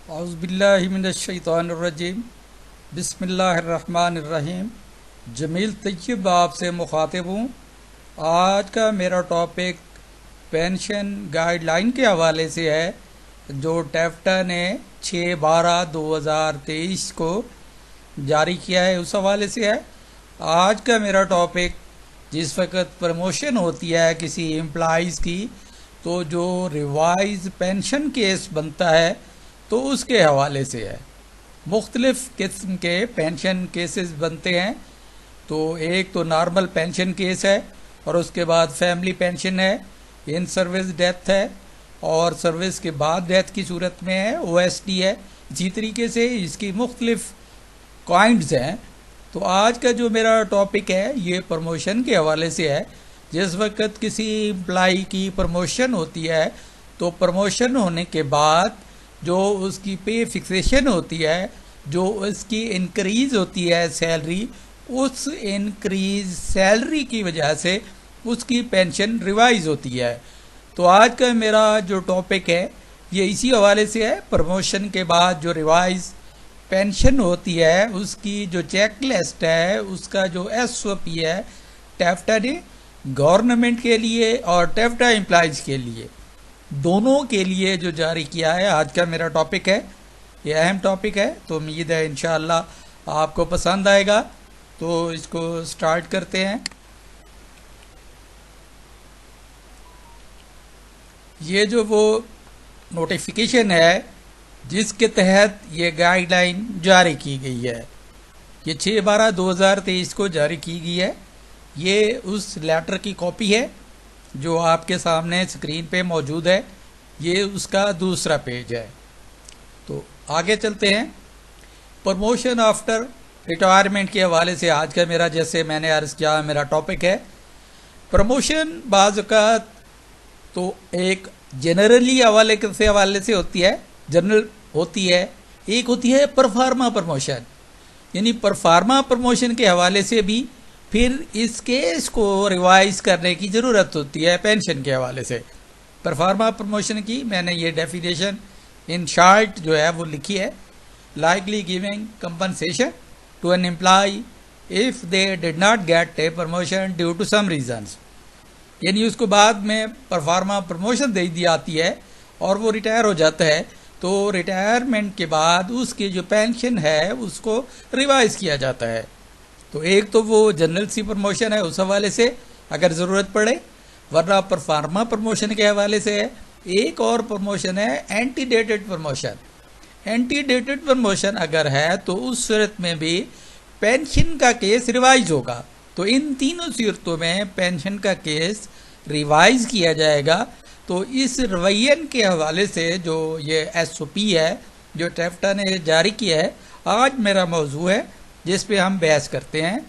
औज़ुबिल्लाहिमिनश्शैतानिर्रजीम बिस्मिल्लाहिर्रहमानिर्रहीम। जमील तैयब आपसे मुखातिब हूँ। आज का मेरा टॉपिक पेंशन गाइडलाइन के हवाले से है, जो टैफ्टा ने 6/12/2023 को जारी किया है, उस हवाले से है। आज का मेरा टॉपिक, जिस वक्त प्रमोशन होती है किसी एम्प्लॉइज़ की, तो जो रिवाइज पेंशन केस बनता है तो उसके हवाले से है। मुख्तलिफ़ किस्म के पेंशन केसेस बनते हैं। तो एक तो नॉर्मल पेंशन केस है, और उसके बाद फैमिली पेंशन है, इन सर्विस डेथ है, और सर्विस के बाद डेथ की सूरत में है, ओएसडी है। इसी तरीके से इसकी मुख्तलिफ़ काइंड्स हैं। तो आज का जो मेरा टॉपिक है ये प्रमोशन के हवाले से है। जिस वक्त किसी एम्प्लाई की प्रमोशन होती है, तो प्रमोशन होने के बाद जो उसकी पे फिक्सेशन होती है, जो उसकी इंक्रीज़ होती है सैलरी, उस इंक्रीज सैलरी की वजह से उसकी पेंशन रिवाइज होती है। तो आज का मेरा जो टॉपिक है ये इसी हवाले से है। प्रमोशन के बाद जो रिवाइज पेंशन होती है उसकी जो चेक लिस्ट है, उसका जो एसओपी है, टैफ्टा ने गवर्नमेंट के लिए और टैफ्टा एम्प्लॉइज के लिए, दोनों के लिए जो जारी किया है, आज का मेरा टॉपिक है। ये अहम टॉपिक है, तो उम्मीद है इंशाअल्लाह आपको पसंद आएगा। तो इसको स्टार्ट करते हैं। ये जो वो नोटिफिकेशन है जिसके तहत ये गाइडलाइन जारी की गई है, ये 6/12/2023 को जारी की गई है। ये उस लेटर की कॉपी है जो आपके सामने स्क्रीन पे मौजूद है। ये उसका दूसरा पेज है। तो आगे चलते हैं। प्रमोशन आफ्टर रिटायरमेंट के हवाले से आज का मेरा, जैसे मैंने अर्ज किया, मेरा टॉपिक है प्रमोशन। बाज़ औक़ात तो एक जनरली हवाले से होती है, जनरल होती है। एक होती है परफार्मा प्रमोशन, यानी परफार्मा प्रमोशन के हवाले से भी फिर इस केस को रिवाइज करने की ज़रूरत होती है पेंशन के हवाले से। परफार्मा प्रमोशन की मैंने ये डेफिनेशन इन शॉर्ट जो है वो लिखी है। Likely giving compensation to an employ if they did not get a promotion due to some reasons, यानी उसको बाद में परफार्मा प्रमोशन दे दी जाती है और वो रिटायर हो जाता है। तो रिटायरमेंट के बाद उसकी जो पेंशन है उसको रिवाइज किया जाता है। तो एक तो वो जनरल सी प्रमोशन है, उस हवाले से अगर ज़रूरत पड़े, वरना परफार्मा प्रमोशन के हवाले से है। एक और प्रमोशन है एंटीडेटेड प्रमोशन। एंटीडेटेड प्रमोशन अगर है तो उस सूरत में भी पेंशन का केस रिवाइज होगा। तो इन तीनों सूरतों में पेंशन का केस रिवाइज किया जाएगा। तो इस रवैयन के हवाले से जो ये एसओपी है जो टैफ्टा ने जारी किया है, आज मेरा मौजू है जिस पे हम बहस करते हैं।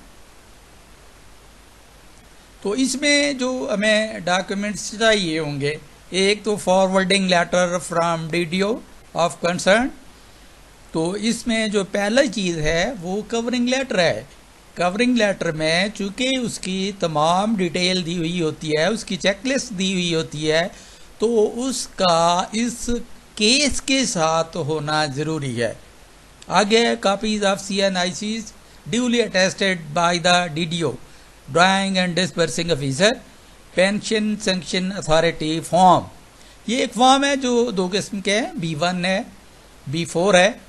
तो इसमें जो हमें डॉक्यूमेंट्स चाहिए होंगे, एक तो forwarding letter from DDO of concern. तो इसमें जो पहला चीज़ है वो कवरिंग लेटर है। कवरिंग लेटर में चूँकि उसकी तमाम डिटेल दी हुई होती है, उसकी चेकलिस्ट दी हुई होती है, तो उसका इस केस के साथ होना ज़रूरी है। आगे copies of CNICs duly attested by the DDO, Drawing and Disbursing Officer, Pension Sanction Authority form. ये एक फॉर्म है जो दो किस्म के हैं, B1 है, B4 है।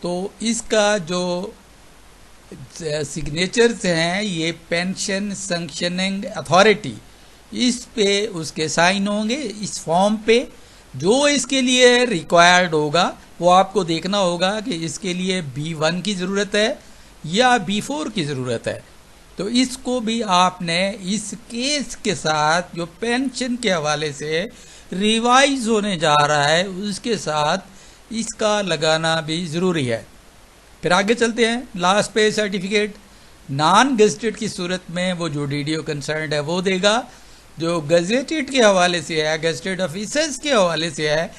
तो इसका जो सिग्नेचर्स हैं, ये पेंशन सैंक्शनिंग अथॉरिटी, इस पे उसके साइन होंगे इस फॉर्म पे। जो इसके लिए रिक्वायर्ड होगा वो आपको देखना होगा कि इसके लिए B1 की ज़रूरत है या B4 की ज़रूरत है। तो इसको भी आपने इस केस के साथ जो पेंशन के हवाले से रिवाइज होने जा रहा है उसके साथ इसका लगाना भी ज़रूरी है। फिर आगे चलते हैं। लास्ट पे सर्टिफिकेट नॉन गजेटेड की सूरत में वो जो डीडीओ कंसर्न है वो देगा। जो गजेटेड के हवाले से है, गजेटेड ऑफिसर्स के हवाले से है,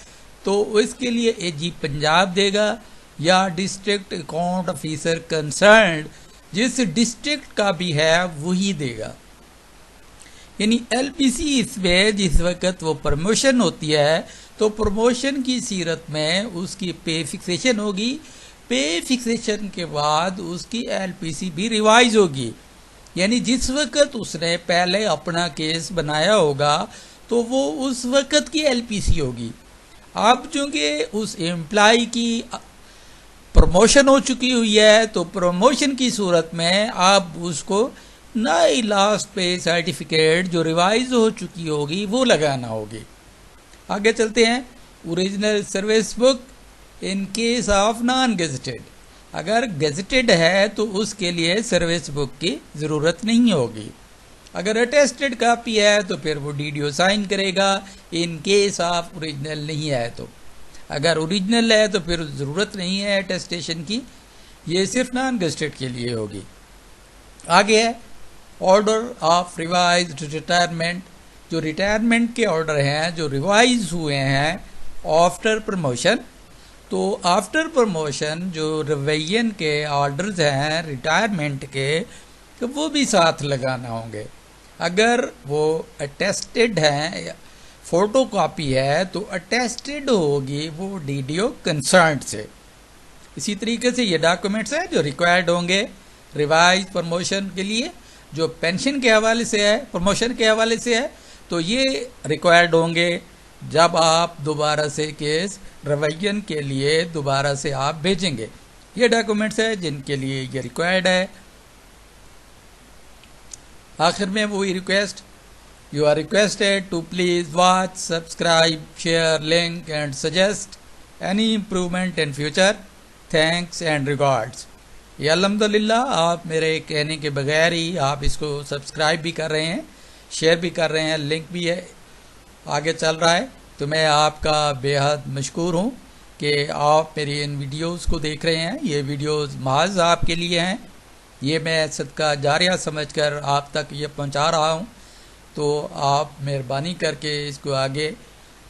तो इसके लिए एजी पंजाब देगा या डिस्ट्रिक्ट अकाउंट ऑफिसर कंसर्न जिस डिस्ट्रिक्ट का भी है वही देगा। यानी एलपीसी इसमें जिस वक्त वो प्रमोशन होती है तो प्रमोशन की सीरत में उसकी पे फिक्सेशन होगी। पे फिक्सेशन के बाद उसकी एलपीसी भी रिवाइज होगी, यानी जिस वक्त उसने पहले अपना केस बनाया होगा तो वो उस वक्त की एलपीसी होगी। अब चूंकि उस एम्प्लॉय की प्रमोशन हो चुकी हुई है तो प्रमोशन की सूरत में अब उसको नई लास्ट पे सर्टिफिकेट जो रिवाइज हो चुकी होगी वो लगाना होगी। आगे चलते हैं। Original service book in case of non gazetted, अगर गेजेटेड है तो उसके लिए सर्विस बुक की ज़रूरत नहीं होगी। अगर अटेस्टेड कापी है तो फिर वो डीडीओ साइन करेगा, इन केस ऑफ ओरिजिनल नहीं है तो। अगर ओरिजिनल है तो फिर ज़रूरत नहीं है अटेस्टेशन की, ये सिर्फ नॉन गेजेटेड के लिए होगी। आगे है ऑर्डर ऑफ रिवाइज्ड रिटायरमेंट, जो रिटायरमेंट के ऑर्डर हैं जो रिवाइज हुए हैं आफ्टर प्रमोशन। तो आफ्टर प्रमोशन जो रिवीजन के ऑर्डर्स हैं रिटायरमेंट के, तो वो भी साथ लगाना होंगे। अगर वो अटेस्टेड हैं, फोटो कॉपी है तो अटेस्टेड होगी वो डीडीओ कंसर्न से। इसी तरीके से ये डॉक्यूमेंट्स हैं जो रिक्वायर्ड होंगे रिवाइज प्रमोशन के लिए। जो पेंशन के हवाले से है, प्रमोशन के हवाले से है, तो ये रिक्वायर्ड होंगे जब आप दोबारा से केस रिवीजन के लिए दोबारा से आप भेजेंगे। ये डॉक्यूमेंट्स है जिनके लिए ये रिक्वायर्ड है। आखिर में वही request, you are requested to please watch, subscribe, share, link and suggest any improvement in future. Thanks and regards. ये अल्हम्दुलिल्लाह आप मेरे कहने के बगैर ही आप इसको सब्सक्राइब भी कर रहे हैं, शेयर भी कर रहे हैं, लिंक भी है आगे चल रहा है। तो मैं आपका बेहद मशकूर हूँ कि आप मेरी इन वीडियोस को देख रहे हैं। ये वीडियोस महज आपके लिए हैं, ये मैं सदका जारिया समझकर आप तक ये पहुँचा रहा हूँ। तो आप मेहरबानी करके इसको आगे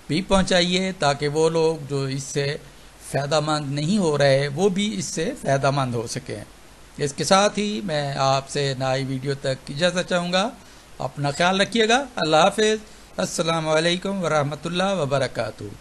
भी पहुँचाइए ताकि वो लोग जो इससे फ़ायदामंद नहीं हो रहे वो भी इससे फ़ायदामंद हो सकें। इसके साथ ही मैं आपसे नई वीडियो तक इजाज़त चाहूँगा। अपना ख्याल रखिएगा। अल्लाह हाफ़िज़। अस्सलामु अलैकुम वरहमतुल्लाह वबरकातुहू।